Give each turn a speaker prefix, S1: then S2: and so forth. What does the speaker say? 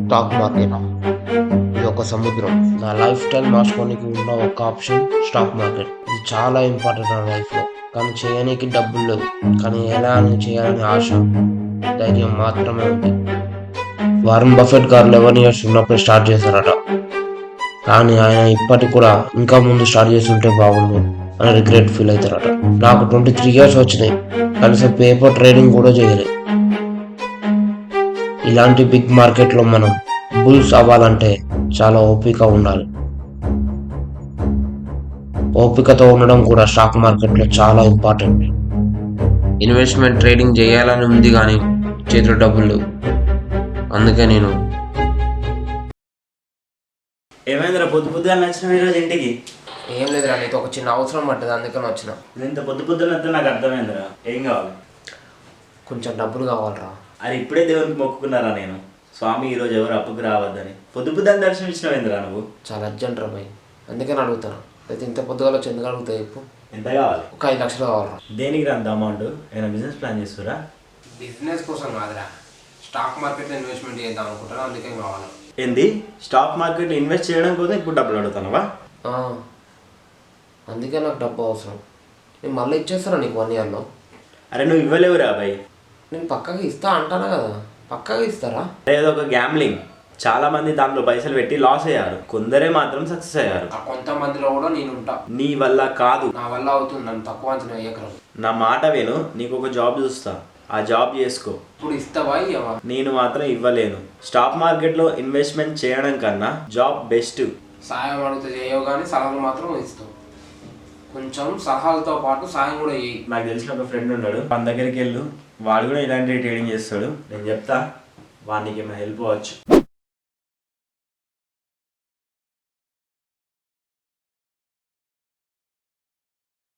S1: Stock market ఇది ఒక సముద్రం. నా లైఫ్ స్టైల్ మార్చుకోనికి ఉన్న ఒక ఆప్షన్ స్టాక్ మార్కెట్. ఇది చాలా ఇంపార్టెంట్ నా లైఫ్లో. కానీ చేయడానికి డబ్బులు లేవు. కానీ ఎలా అని చేయాలని ఆశ, ధైర్యం మాత్రమే ఉంది. వారన్ బఫెట్ గారు 11 years ఉన్నప్పుడు స్టార్ట్ చేశారట. కానీ ఆయన ఇప్పటికి కూడా ఇంకా ముందు స్టార్ట్ చేసి ఉంటే బాగుండు అని రిగ్రెట్ ఫీల్ అవుతారట. నాకు 23 years వచ్చినాయి, కనీసం పేపర్ ట్రేడింగ్ కూడా చేయలేదు. ఇలాంటి బిగ్ మార్కెట్లో మనం బుల్స్ అవ్వాలంటే చాలా ఓపిక ఉండాలి. ఓపికతో ఉండడం కూడా స్టాక్ మార్కెట్లో చాలా ఇంపార్టెంట్. ఇన్వెస్ట్మెంట్ ట్రేడింగ్ చేయాలని ఉంది కానీ చేతిలో డబ్బులు లేవు. అందుకే నేను
S2: ఏమైందిరా పొద్దుగా నచ్చిన ఈరోజు ఇంటికి?
S1: ఏం లేదురా, నీతో ఒక చిన్న అవసరం పడ్డది, అందుకని వచ్చిన.
S2: ఇంత పొద్దునంతా నాకు అర్థమైందిరా. ఏం కావాలి?
S1: కొంచెం డబ్బులు కావాలరా.
S2: అది ఇప్పుడే దేవునికి మొక్కుకున్నారా నేను, స్వామి ఈరోజు ఎవరు అప్పుకు రావద్దని. పొద్దుని దర్శనం ఇచ్చినవేందిరా నువ్వు?
S1: చాలా అర్జెంట్ రా భయ్, అందుకని అడుగుతాను. అయితే ఇంత పొద్దుగాల వచ్చి ఎందుకు అడుగుతాయి చెప్పు?
S2: ఎంత కావాలి?
S1: ఒక 5 లక్షలు కావాలరా.
S2: దేనికి అంత అమౌంట్? ఏమైనా బిజినెస్ ప్లాన్ చేస్తురా?
S1: బిజినెస్ కోసం కాదురా, స్టాక్ మార్కెట్లో ఇన్వెస్ట్మెంట్ చేద్దాం అనుకుంటాను, అందుకే కావాలి.
S2: ఏంది? స్టాక్ మార్కెట్లో ఇన్వెస్ట్ చేయడం కోసం ఇప్పుడు డబ్బులు అడుగుతానవా?
S1: అందుకే నాకు డబ్బు అవసరం. నేను మళ్ళీ ఇచ్చేస్తాను నీకు 1 yearలో.
S2: అరే నువ్వు ఇవ్వలేవురా భయ్.
S1: నేను పక్కగా ఇస్తా అంటానా కదా, పక్కగా ఇస్తారా?
S2: ఏదో ఒక గ్యాంబ్లింగ్. చాలా మంది దాంట్లో పైసలు పెట్టి లాస్ అయ్యారు, కొందరే మాత్రం సక్సెస్ అయ్యారు.
S1: ఆ కొంతమందిలో కూడా నేను ఉంటా.
S2: నీ వల్ల కాదు.
S1: నా వల్ల అవుతుంది, నన్ను తక్కువ అంచనా వేయకరా.
S2: నా మాట విను, నీకు ఒక జాబ్ చూస్తా, ఆ జాబ్ చేసుకో.
S1: ఇప్పుడు ఇస్తావా ఇవ్వవా?
S2: నేను మాత్రం ఇవ్వలేను. స్టాక్ మార్కెట్లో ఇన్వెస్ట్మెంట్ చేయడం కన్నా జాబ్ బెస్ట్.
S1: సాయం అడిగితే చేయవు కానీ సలహాలు మాత్రం ఇస్తావు. కొంచెం సలహాలతో పాటు సాయం కూడా చేయి.
S2: నాకు తెలిసిన ఒక ఫ్రెండ్ ఉన్నాడు, మన దగ్గరికి వెళ్ళు, వాడు కూడా ఇలాంటి ట్రేడింగ్ చేస్తాడు. నేను చెప్తా, వాడికి ఏమైనా హెల్ప్ అవ్వచ్చు.